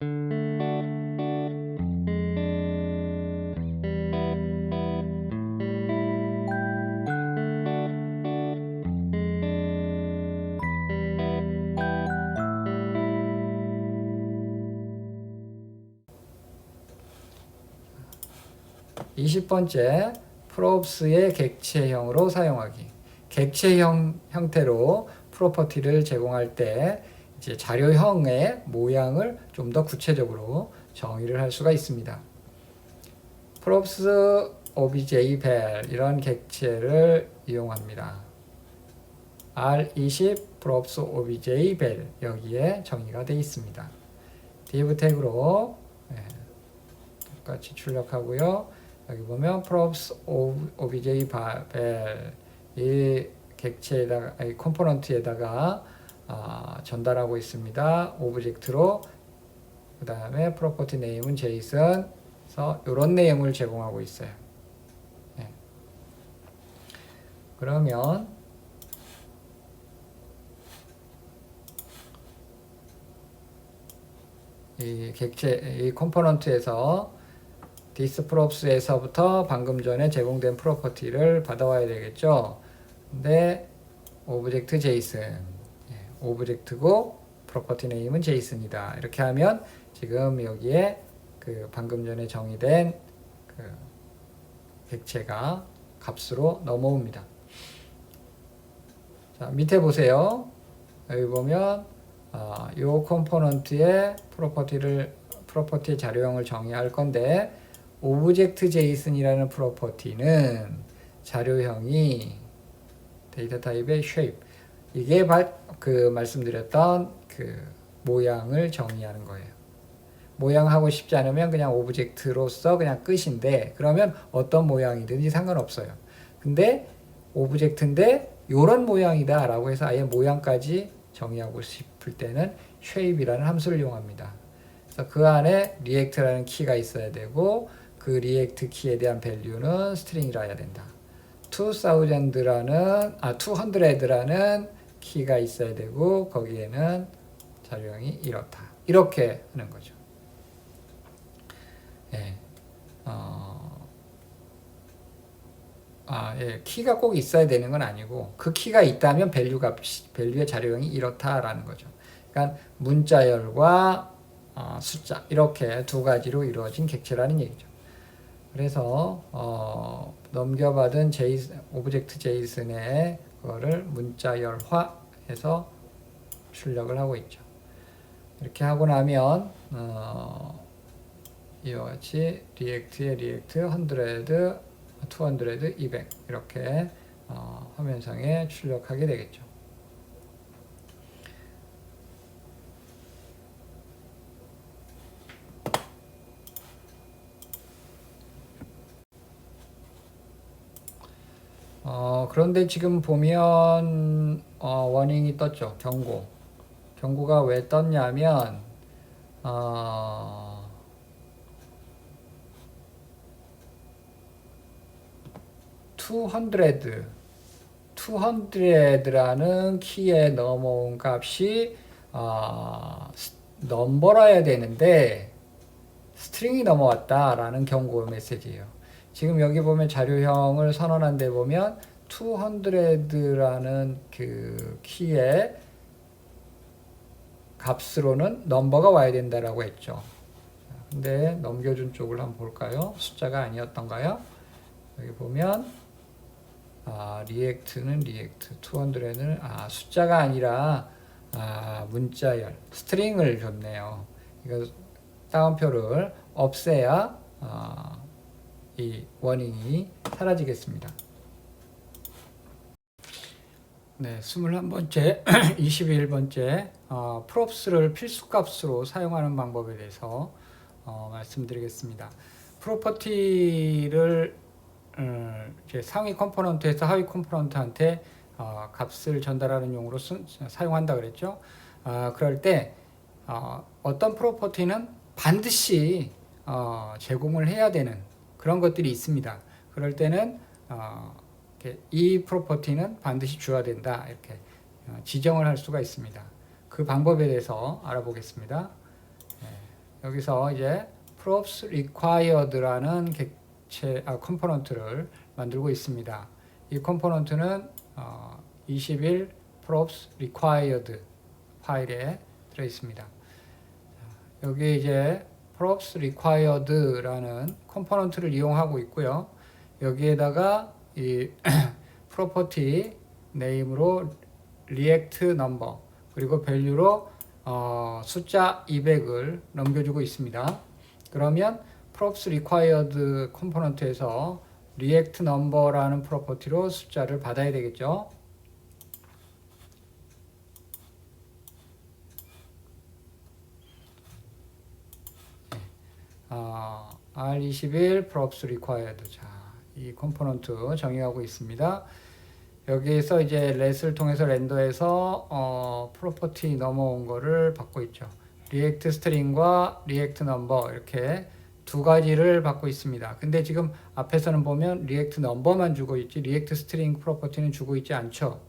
(20번째) props의 객체형으로 사용하기. 객체형 형태로 프로퍼티를 제공할 때 이제 자료형의 모양을 좀 더 구체적으로 정의를 할 수가 있습니다. props obj vel 이런 객체를 이용합니다. R20 props obj vel 여기에 정의가 되어 있습니다. div 태그로 똑같이 출력하고요. 여기 보면 props obj vel 이 객체에다가 이 컴포넌트에다가 전달하고 있습니다. 오브젝트로. 그 다음에 property name은 JSON. 그래서 이런 내용을 제공하고 있어요. 네. 그러면 이 객체 이 컴포넌트에서 this props에서부터 방금 전에 제공된 프로퍼티를 받아와야 되겠죠. 근데 오브젝트 JSON, 오브젝트고 프로퍼티 네임은 JSON이다. 이렇게 하면 지금 여기에 그 방금 전에 정의된 그 객체가 값으로 넘어옵니다. 자, 밑에 보세요. 여기 보면 이 컴포넌트의 프로퍼티의 자료형을 정의할 건데 오브젝트 JSON이라는 프로퍼티는 자료형이 데이터 타입의 shape 이게 그 말씀드렸던 그 모양을 정의하는 거예요. 모양 하고 싶지 않으면 그냥 오브젝트로서 그냥 끝인데 그러면 어떤 모양이든지 상관없어요. 근데 오브젝트인데 요런 모양이다 라고 해서 아예 모양까지 정의하고 싶을 때는 shape이라는 함수를 이용합니다. 그래서 그 안에 react라는 키가 있어야 되고 그 react 키에 대한 밸류는 스트링이라 해야 된다. 200라는 키가 있어야 되고 거기에는 자료형이 이렇다. 이렇게 하는 거죠. 키가 꼭 있어야 되는 건 아니고 그 키가 있다면 밸류의 자료형이 이렇다라는 거죠. 그러니까 문자열과 숫자 이렇게 두 가지로 이루어진 객체라는 얘기죠. 그래서 넘겨받은 오브젝트 JSON의 그거를 문자열화해서 출력을 하고 있죠. 이렇게 하고 나면 이와 같이 리액트에 리액트 100, 200, 200 이렇게 화면상에 출력하게 되겠죠. 그런데 지금 보면 워닝이 떴죠. 경고가 왜 떴냐면 200라는 키에 넘어온 값이 넘버라야 되는데 스트링이 넘어왔다라는 경고 메시지예요. 지금 여기 보면 자료형을 선언한 데 보면 200라는 그 키의 값으로는 넘버가 와야 된다라고 했죠. 근데 넘겨준 쪽을 한번 볼까요? 숫자가 아니었던가요? 여기 보면 리액트는 리액트, 200는 숫자가 아니라 문자열, 스트링을 줬네요. 이거 따옴표를 없애야 이 워닝이 사라지겠습니다. 네, 21번째, 21번째 props를 필수값으로 사용하는 방법에 대해서 말씀드리겠습니다. 프로퍼티를 이제 상위 컴포넌트에서 하위 컴포넌트한테 값을 전달하는 용으로 사용한다 그랬죠. 그럴 때 어떤 프로퍼티는 반드시 제공을 해야 되는 그런 것들이 있습니다. 그럴 때는 이 프로퍼티는 반드시 줘야 된다 이렇게 지정을 할 수가 있습니다. 그 방법에 대해서 알아보겠습니다. 여기서 이제 props required라는 컴포넌트를 만들고 있습니다. 이 컴포넌트는 21 props required 파일에 들어 있습니다. 여기 이제 props required라는 컴포넌트를 이용하고 있고요. 여기에다가 이 property name로 react number 그리고 value로 숫자 200을 넘겨주고 있습니다. 그러면 props required 컴포넌트에서 react number라는 프로퍼티로 숫자를 받아야 되겠죠. R21 props required. 자, 이 컴포넌트 정의하고 있습니다. 여기에서 이제 let을 통해서 렌더해서 프로퍼티 넘어온 거를 받고 있죠. react string과 react number 이렇게 두 가지를 받고 있습니다. 근데 지금 앞에서는 보면 react number만 주고 있지 react string 프로퍼티는 주고 있지 않죠.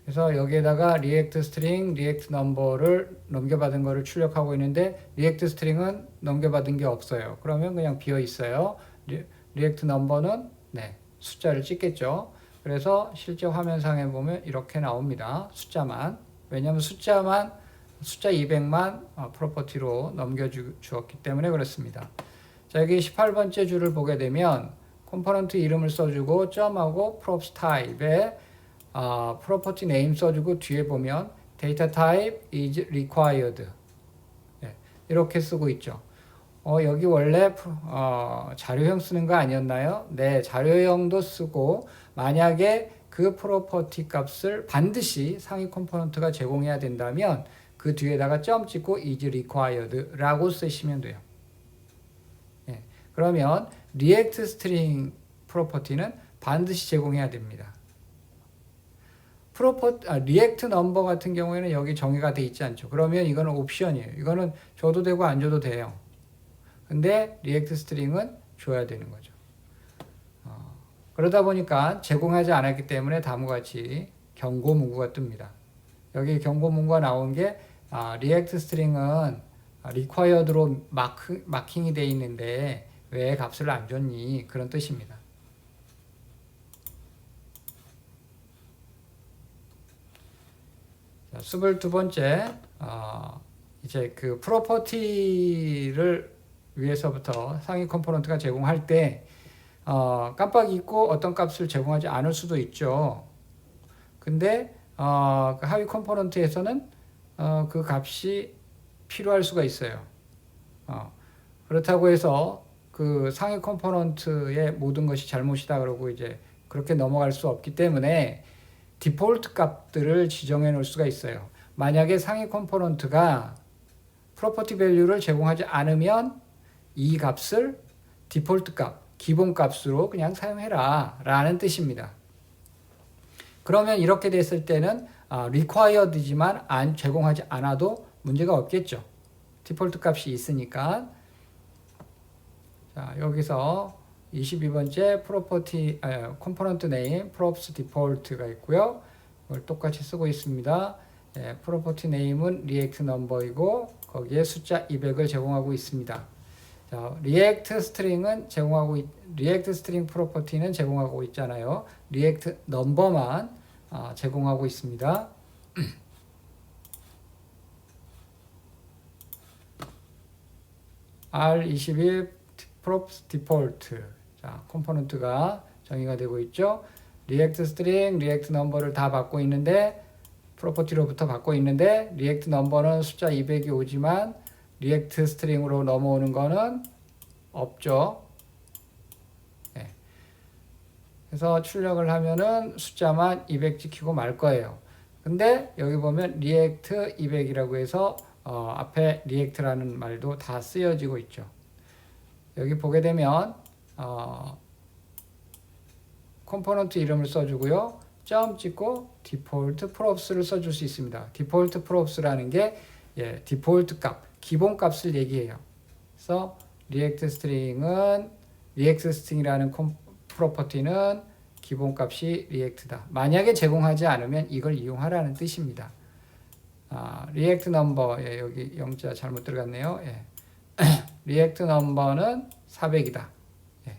그래서 여기에다가 react string, react number를 넘겨받은 거를 출력하고 있는데 react string은 넘겨받은 게 없어요. 그러면 그냥 비어 있어요. react number는 숫자를 찍겠죠. 그래서 실제 화면상에 보면 이렇게 나옵니다. 숫자만. 왜냐하면 숫자 200만 프로퍼티로 넘겨주었기 때문에 그렇습니다. 자, 여기 18번째 줄을 보게 되면 컴포넌트 이름을 써주고 점하고 props type에 property name 써주고 뒤에 보면 data type is required 이렇게 쓰고 있죠. 여기 원래 자료형 쓰는 거 아니었나요? 네, 자료형도 쓰고 만약에 그 프로퍼티 값을 반드시 상위 컴포넌트가 제공해야 된다면 그 뒤에다가 점 찍고 is required 라고 쓰시면 돼요. 그러면 react string 프로퍼티는 반드시 제공해야 됩니다. react number 같은 경우에는 여기 정의가 돼 있지 않죠. 그러면 이거는 옵션이에요. 이거는 줘도 되고 안 줘도 돼요. 근데 react string은 줘야 되는 거죠. 그러다 보니까 제공하지 않았기 때문에 다음과 같이 경고 문구가 뜹니다. 여기 경고 문구가 나온 게 react string은 required로 마킹이 돼 있는데 왜 값을 안 줬니? 그런 뜻입니다. 자, 22번째 이제 그 프로퍼티를 위해서부터 상위 컴포넌트가 제공할 때 깜빡 잊고 어떤 값을 제공하지 않을 수도 있죠. 근데 그 하위 컴포넌트에서는 그 값이 필요할 수가 있어요. 그렇다고 해서 그 상위 컴포넌트의 모든 것이 잘못이다 그러고 이제 그렇게 넘어갈 수 없기 때문에 디폴트 값들을 지정해 놓을 수가 있어요. 만약에 상위 컴포넌트가 프로퍼티 밸류를 제공하지 않으면 이 값을 디폴트 값, 기본 값으로 그냥 사용해라 라는 뜻입니다. 그러면 이렇게 됐을 때는 required지만 제공하지 않아도 문제가 없겠죠. 디폴트 값이 있으니까. 자, 여기서 22번째 프로퍼티 컴포넌트 네임 props default가 있고요. 이걸 똑같이 쓰고 있습니다. 프로퍼티 네임은 react number이고 거기에 숫자 200을 제공하고 있습니다. 자, react string 프로퍼티는 제공하고 있잖아요. react number만 제공하고 있습니다. R21 props default. 자, 컴포넌트가 정의가 되고 있죠. react string, react number를 다 받고 있는데 프로퍼티로부터 받고 있는데 react number는 숫자 200이 오지만 react string으로 넘어오는 거는 없죠. 그래서 출력을 하면은 숫자만 200 찍히고 말 거예요. 근데 여기 보면 react 200이라고 해서 앞에 react라는 말도 다 쓰여지고 있죠. 여기 보게 되면 컴포넌트 이름을 써주고요. 점 찍고 default props를 써줄 수 있습니다. default props라는 게 디폴트 값, 기본 값을 얘기해요. 그래서 react string이라는 프로퍼티는 기본 값이 react다. 만약에 제공하지 않으면 이걸 이용하라는 뜻입니다. 리액트 넘버, 예, 여기 0자 잘못 들어갔네요. 예. 리액트 넘버는 400이다. 예.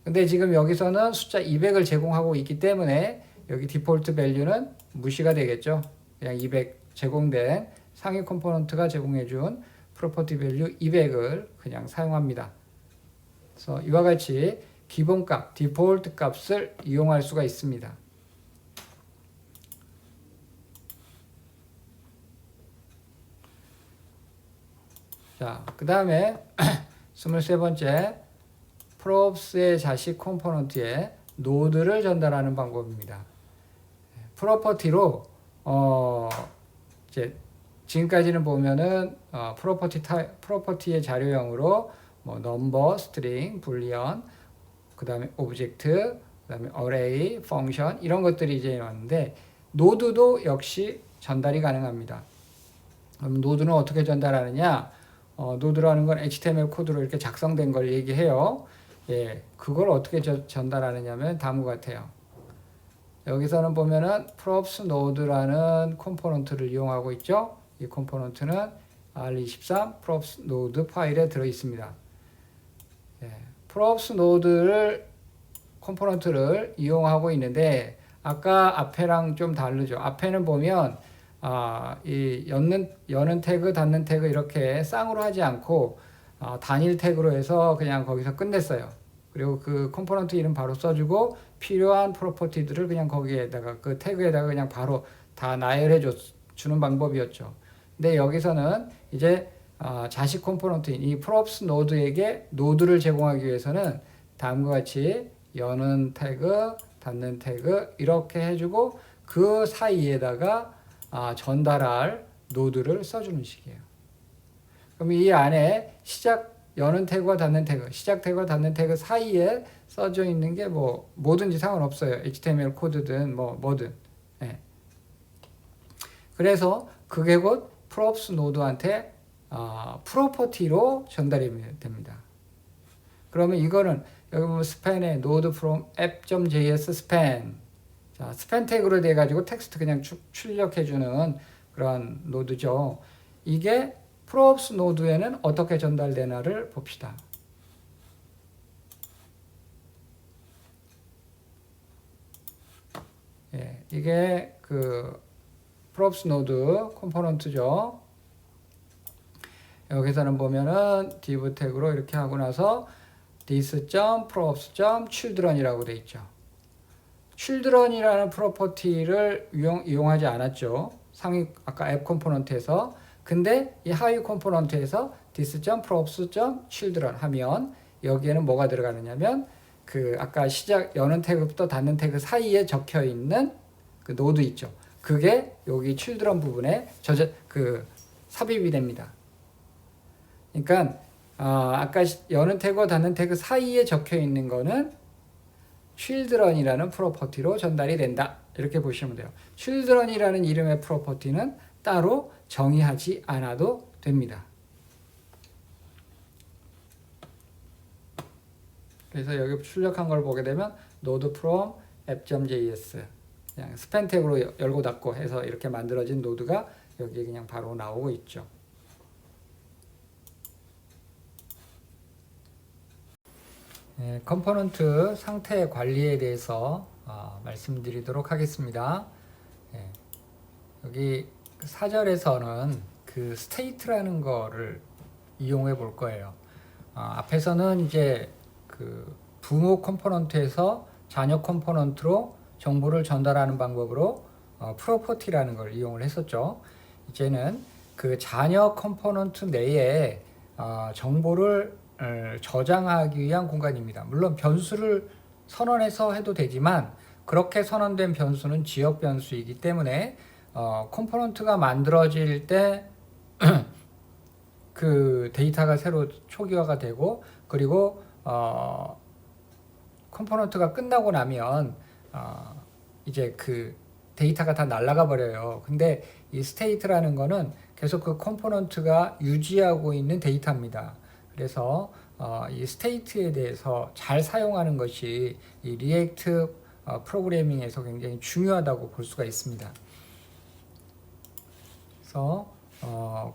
근데 지금 여기서는 숫자 200을 제공하고 있기 때문에 여기 디폴트 밸류는 무시가 되겠죠. 그냥 200 제공된 상위 컴포넌트가 제공해준 프로퍼티 밸류 200을 그냥 사용합니다. 그래서 이와 같이 기본값, 디폴트 값을 이용할 수가 있습니다. 자, 그 다음에 23번째 props의 자식 컴포넌트에 노드를 전달하는 방법입니다. 프로퍼티로 이제 지금까지는 보면은 프로퍼티의 자료형으로 뭐 넘버, 스트링, 불리언, 그 다음에 오브젝트, 그 다음에 어레이, 펑션 이런 것들이 이제 나왔는데 노드도 역시 전달이 가능합니다. 그럼 노드는 어떻게 전달하느냐? 노드라는 건 HTML 코드로 이렇게 작성된 걸 얘기해요. 예, 그걸 어떻게 전달하느냐면 다음과 같아요. 여기서는 보면은 props node라는 컴포넌트를 이용하고 있죠. 이 컴포넌트는 R23 props node 파일에 들어 있습니다. 예, props node를 컴포넌트를 이용하고 있는데 아까 앞에랑 좀 다르죠. 앞에는 보면 이 여는 태그, 닫는 태그 이렇게 쌍으로 하지 않고 단일 태그로 해서 그냥 거기서 끝냈어요. 그리고 그 컴포넌트 이름 바로 써주고 필요한 프로퍼티들을 그냥 거기에다가 그 태그에다가 그냥 바로 다 나열해 주는 방법이었죠. 근데 여기서는 이제 자식 컴포넌트인 이 props 노드에게 노드를 제공하기 위해서는 다음과 같이 여는 태그, 닫는 태그 이렇게 해주고 그 사이에다가 전달할 노드를 써주는 식이에요. 그럼 이 안에 여는 태그와 닫는 태그, 시작 태그와 닫는 태그 사이에 써져 있는 게 뭐 뭐든지 상관없어요. HTML 코드든 뭐든. 예. 그래서 그게 곧 props 노드한테 프로퍼티로 전달이 됩니다. 그러면 이거는 여기 보면 스팬에 node from app.js span 자, 스팬 태그로 돼 가지고 텍스트 그냥 출력해 주는 그런 노드죠. 이게 props 노드에는 어떻게 전달되나를 봅시다. 예, 이게 그 props 노드 컴포넌트죠. 여기서는 보면은 div 태그로 이렇게 하고 나서 this.props.children이라고 돼 있죠. children이라는 프로퍼티를 이용하지 않았죠. 상위 아까 앱 컴포넌트에서. 근데 이 하위 컴포넌트에서 this.props.children 하면 여기에는 뭐가 들어가느냐면 그 아까 여는 태그부터 닫는 태그 사이에 적혀 있는 그 노드 있죠. 그게 여기 children 부분에 삽입이 됩니다. 그러니까 아까 여는 태그와 닫는 태그 사이에 적혀 있는 거는 children이라는 프로퍼티로 전달이 된다. 이렇게 보시면 돼요. children이라는 이름의 프로퍼티는 따로 정의하지 않아도 됩니다. 그래서 여기 출력한 걸 보게 되면 node from app.js 그냥 스팬 태그로 열고 닫고 해서 이렇게 만들어진 노드가 여기에 그냥 바로 나오고 있죠. 네, 컴포넌트 상태 관리에 대해서 말씀드리도록 하겠습니다. 네, 여기 4절에서는 그 state라는 거를 이용해 볼 거예요. 앞에서는 이제 그 부모 컴포넌트에서 자녀 컴포넌트로 정보를 전달하는 방법으로 프로퍼티라는 걸 이용을 했었죠. 이제는 그 자녀 컴포넌트 내에 정보를 저장하기 위한 공간입니다. 물론 변수를 선언해서 해도 되지만 그렇게 선언된 변수는 지역 변수이기 때문에 컴포넌트가 만들어질 때 그 데이터가 새로 초기화가 되고 그리고 컴포넌트가 끝나고 나면 이제 그 데이터가 다 날아가 버려요. 근데 이 스테이트라는 거는 계속 그 컴포넌트가 유지하고 있는 데이터입니다. 그래서 이 스테이트에 대해서 잘 사용하는 것이 이 리액트 프로그래밍에서 굉장히 중요하다고 볼 수가 있습니다. 그래서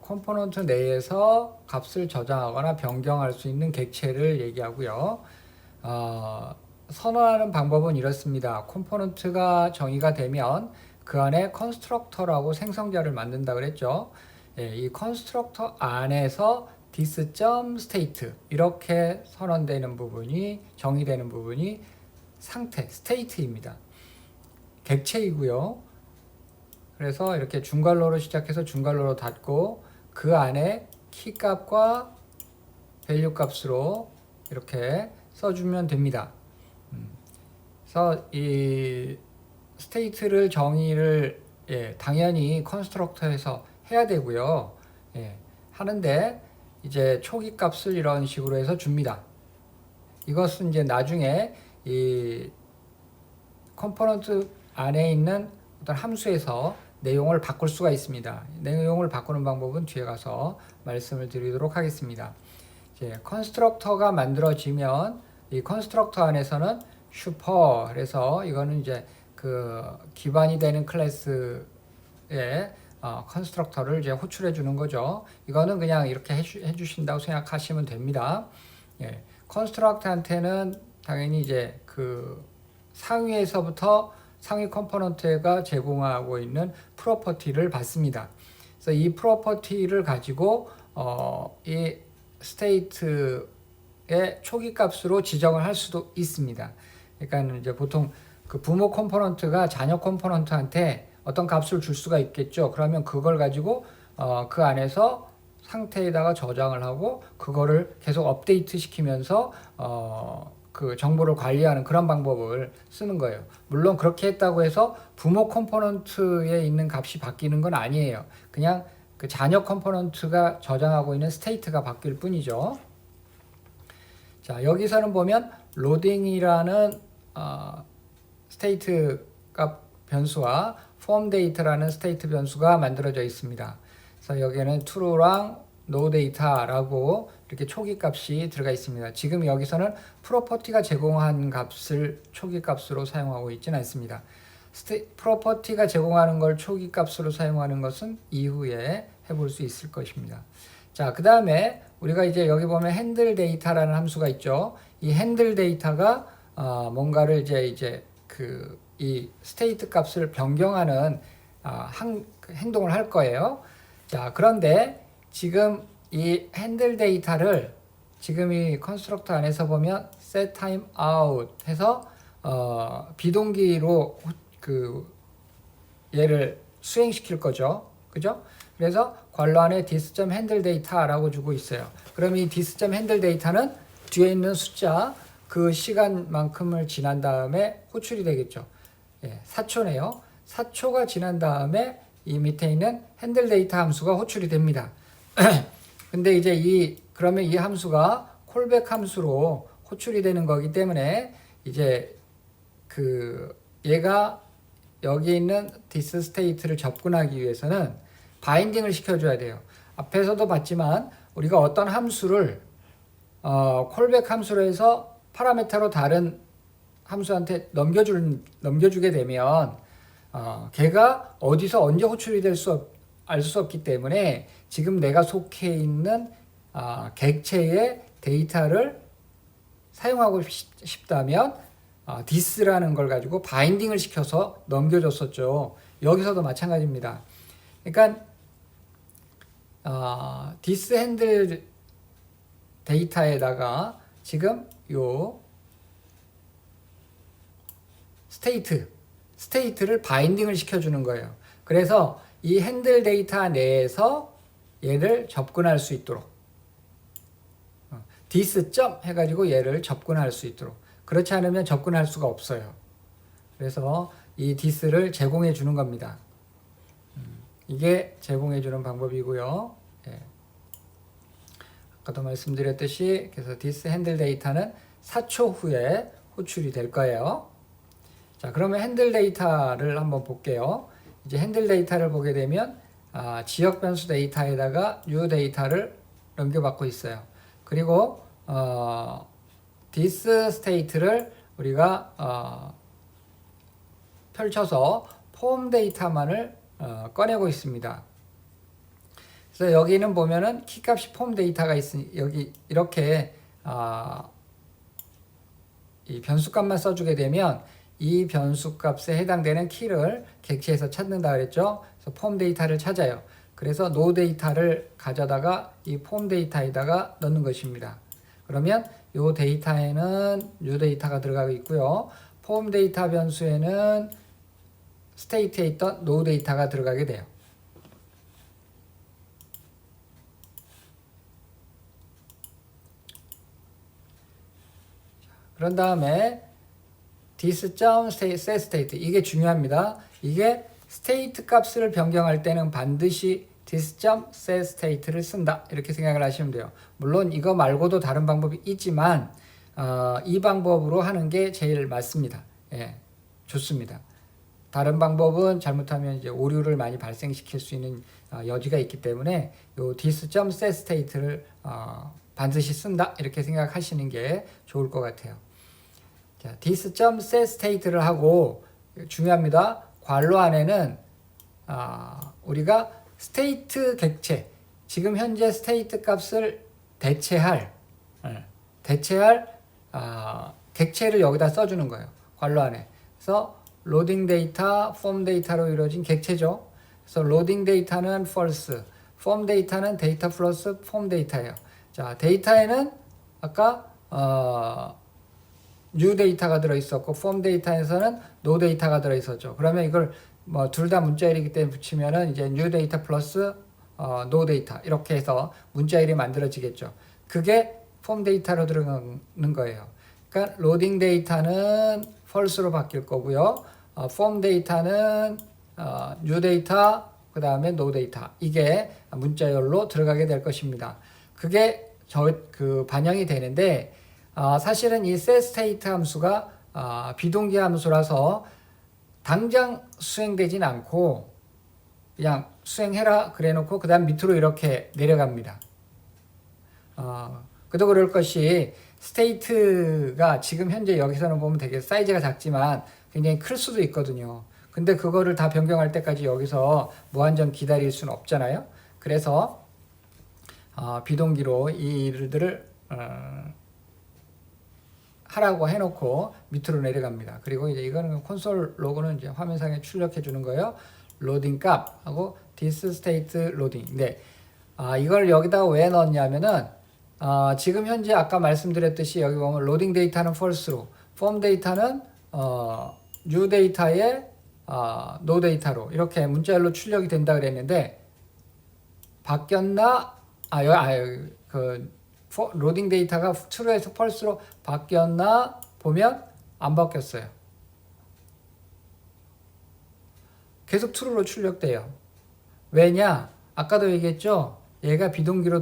컴포넌트 내에서 값을 저장하거나 변경할 수 있는 객체를 얘기하고요. 선언하는 방법은 이렇습니다. 컴포넌트가 정의가 되면 그 안에 컨스트럭터라고 생성자를 만든다 그랬죠. 예, 이 컨스트럭터 안에서 this.state 이렇게 선언되는 부분이 정의되는 부분이 상태, state입니다. 객체이고요. 그래서 이렇게 중괄호로 시작해서 중괄호로 닫고 그 안에 키 값과 밸류 값으로 이렇게 써주면 됩니다. 그래서 이 스테이트를 정의를 당연히 컨스트럭터에서 해야 되고요. 하는데 이제 초기 값을 이런 식으로 해서 줍니다. 이것은 이제 나중에 이 컴포넌트 안에 있는 어떤 함수에서 내용을 바꿀 수가 있습니다. 내용을 바꾸는 방법은 뒤에 가서 말씀을 드리도록 하겠습니다. 이제 컨스트럭터가 만들어지면 이 컨스트럭터 안에서는 슈퍼, 그래서 이거는 이제 그 기반이 되는 클래스의 컨스트럭터를 이제 호출해 주는 거죠. 이거는 그냥 이렇게 해주신다고 생각하시면 됩니다. 컨스트럭터한테는 당연히 이제 그 상위에서부터 상위 컴포넌트가 제공하고 있는 프로퍼티를 받습니다. 그래서 이 프로퍼티를 가지고 이 스테이트의 초기 값으로 지정을 할 수도 있습니다. 그러니까 이제 보통 그 부모 컴포넌트가 자녀 컴포넌트한테 어떤 값을 줄 수가 있겠죠. 그러면 그걸 가지고 그 안에서 상태에다가 저장을 하고 그거를 계속 업데이트 시키면서 그 정보를 관리하는 그런 방법을 쓰는 거예요. 물론 그렇게 했다고 해서 부모 컴포넌트에 있는 값이 바뀌는 건 아니에요. 그냥 그 자녀 컴포넌트가 저장하고 있는 스테이트가 바뀔 뿐이죠. 자, 여기서는 보면 로딩이라는 스테이트 값 변수와 폼 데이터라는 스테이트 변수가 만들어져 있습니다. 그래서 여기에는 true랑 no data라고 이렇게 초기 값이 들어가 있습니다. 지금 여기서는 프로퍼티가 제공한 값을 초기 값으로 사용하고 있지는 않습니다. 프로퍼티가 제공하는 걸 초기 값으로 사용하는 것은 이후에 해볼 수 있을 것입니다. 자, 그 다음에 우리가 이제 여기 보면 핸들 데이터라는 함수가 있죠. 이 핸들 데이터가 뭔가를 이제 이 스테이트 값을 변경하는 행동을 할 거예요. 자, 그런데 지금 이 핸들 데이터를 지금 이 컨스트럭터 안에서 보면 set time out 해서 비동기로 얘를 수행시킬 거죠. 그죠? 그래서 괄호 안에 this.handleData라고 주고 있어요. 그럼 이 this.handleData는 뒤에 있는 숫자 그 시간만큼을 지난 다음에 호출이 되겠죠. 4초네요. 4초가 지난 다음에 이 밑에 있는 handleData 함수가 호출이 됩니다. 근데 이제 그러면 이 함수가 콜백 함수로 호출이 되는 거기 때문에 이제 얘가 여기 있는 this state를 접근하기 위해서는 바인딩을 시켜줘야 돼요. 앞에서도 봤지만 우리가 어떤 함수를 콜백 함수로 해서 파라미터로 다른 함수한테 넘겨주게 되면 걔가 어디서 언제 호출이 될 알 수 없기 때문에 지금 내가 속해 있는 객체의 데이터를 사용하고 싶다면 this라는 걸 가지고 바인딩을 시켜서 넘겨줬었죠. 여기서도 마찬가지입니다. 그러니까 this handle 데이터에다가 지금 요 스테이트를 바인딩을 시켜주는 거예요. 그래서 이 핸들 데이터 내에서 얘를 접근할 수 있도록 this 해가지고 얘를 접근할 수 있도록, 그렇지 않으면 접근할 수가 없어요. 그래서 이 this를 제공해 주는 겁니다. 이게 제공해 주는 방법이고요. 아까도 말씀드렸듯이 그래서 this handle 데이터는 4초 후에 호출이 될 거예요. 자, 그러면 핸들 데이터를 한번 볼게요. 이제 핸들 데이터를 보게 되면 지역 변수 데이터에다가 new 데이터를 넘겨받고 있어요. 그리고 this state를 우리가 펼쳐서 폼 데이터만을 꺼내고 있습니다. 그래서 여기는 보면은 키값이 폼 데이터가 있으니 여기 이렇게 이 변수값만 써주게 되면 이 변수값에 해당되는 키를 객체에서 찾는다 그랬죠. 그래서 폼 데이터를 찾아요. 그래서 노 데이터를 가져다가 이 폼 데이터에다가 넣는 것입니다. 그러면 이 데이터에는 뉴 데이터가 들어가고 있고요. 폼 데이터 변수에는 스테이트에 있던 노 데이터가 들어가게 돼요. 그런 다음에 this.setState 이게 중요합니다. 이게 스테이트 값을 변경할 때는 반드시 this.setState를 쓴다 이렇게 생각을 하시면 돼요. 물론 이거 말고도 다른 방법이 있지만 이 방법으로 하는 게 제일 맞습니다. 예, 좋습니다. 다른 방법은 잘못하면 이제 오류를 많이 발생시킬 수 있는 여지가 있기 때문에 요 this.setState를 반드시 쓴다 이렇게 생각하시는 게 좋을 것 같아요. 자, this.setState를 하고 중요합니다. 괄호 안에는 우리가 스테이트 객체 지금 현재 스테이트 값을 대체할 객체를 여기다 써주는 거예요. 괄호 안에. 그래서 로딩 데이터, 폼 데이터로 이루어진 객체죠. 그래서 로딩 데이터는 false, 폼 데이터는 데이터 플러스 폼 데이터예요. 자, 데이터에는 아까 new 데이터가 들어있었고 폼 데이터에서는 no 데이터가 들어있었죠. 그러면 이걸 뭐 둘 다 문자일이기 때문에 붙이면은 이제 new 데이터 플러스 no 데이터 이렇게 해서 문자일이 만들어지겠죠. 그게 폼 데이터로 들어가는 거예요. 그러니까 로딩 데이터는 false로 바뀔 거고요. 폼 데이터는 new 데이터 그 다음에 no 데이터 이게 문자열로 들어가게 될 것입니다. 그게 반영이 되는데 사실은 이 setState 함수가 비동기 함수라서 당장 수행되진 않고 그냥 수행해라 그래 놓고 그 다음 밑으로 이렇게 내려갑니다. 그도 그럴 것이 스테이트가 지금 현재 여기서는 보면 되게 사이즈가 작지만 굉장히 클 수도 있거든요. 근데 그거를 다 변경할 때까지 여기서 무한정 기다릴 수는 없잖아요. 그래서 비동기로 이 일들을 하라고 해놓고 밑으로 내려갑니다. 그리고 이제 이거는 콘솔 로그는 이제 화면상에 출력해 주는 거예요. 로딩 값하고 this state loading. 네. 이걸 여기다가 왜 넣었냐면은 지금 현재 아까 말씀드렸듯이 여기 보면 로딩 데이터는 false로, 폼 데이터는 new 데이터에 no 데이터로 이렇게 문자열로 출력이 된다 그랬는데 바뀌었나? 로딩 데이터가 true에서 false로 바뀌었나 보면 안 바뀌었어요. 계속 true로 출력돼요. 왜냐? 아까도 얘기했죠? 얘가 비동기로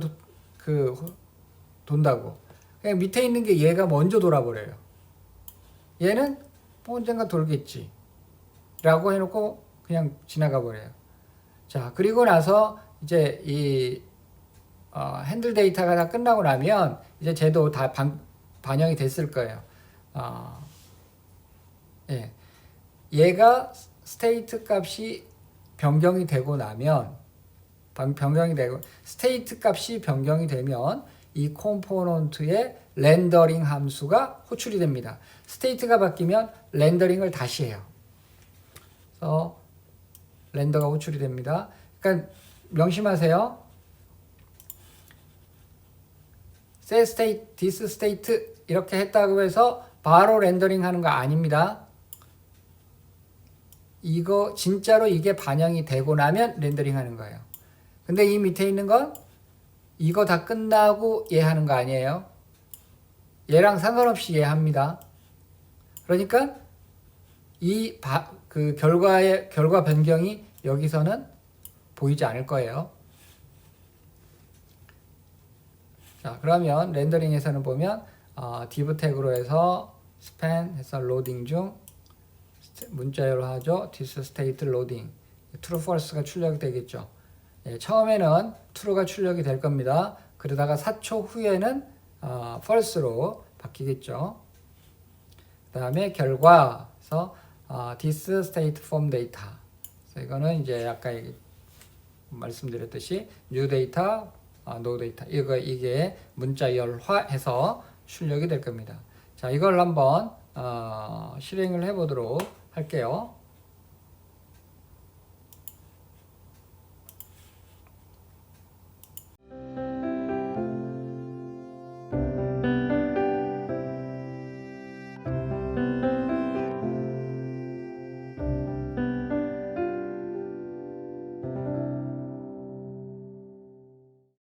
돈다고. 그냥 밑에 있는 게 얘가 먼저 돌아버려요. 얘는 뭐 언젠가 돌겠지. 라고 해놓고 그냥 지나가 버려요. 자, 그리고 나서 이제 이 핸들 데이터가 다 끝나고 나면 이제 쟤도 다 반영이 됐을 거예요. 예. 얘가 스테이트 값이 변경이 되고 나면 스테이트 값이 변경이 되면 이 컴포넌트의 렌더링 함수가 호출이 됩니다. 스테이트가 바뀌면 렌더링을 다시 해요. 그래서 렌더가 호출이 됩니다. 그러니까 명심하세요. set state, this state 이렇게 했다고 해서 바로 렌더링 하는 거 아닙니다. 이거 진짜로 이게 반영이 되고 나면 렌더링 하는 거예요. 근데 이 밑에 있는 건 이거 다 끝나고 얘 하는 거 아니에요. 얘랑 상관없이 얘 합니다. 그러니까 이 결과 변경이 여기서는 보이지 않을 거예요. 자, 그러면 렌더링에서는 보면 div 태그로 해서 span 해서 로딩 중 문자열로 하죠. this state loading true false가 출력이 되겠죠. 예, 처음에는 true가 출력이 될 겁니다. 그러다가 4초 후에는 false로 바뀌겠죠. 그 다음에 결과에서 this state form data. 그래서 이거는 이제 아까 말씀드렸듯이 new 데이터, no 데이터 이게 문자 열화해서 출력이 될 겁니다. 자, 이걸 한번 실행을 해보도록 할게요.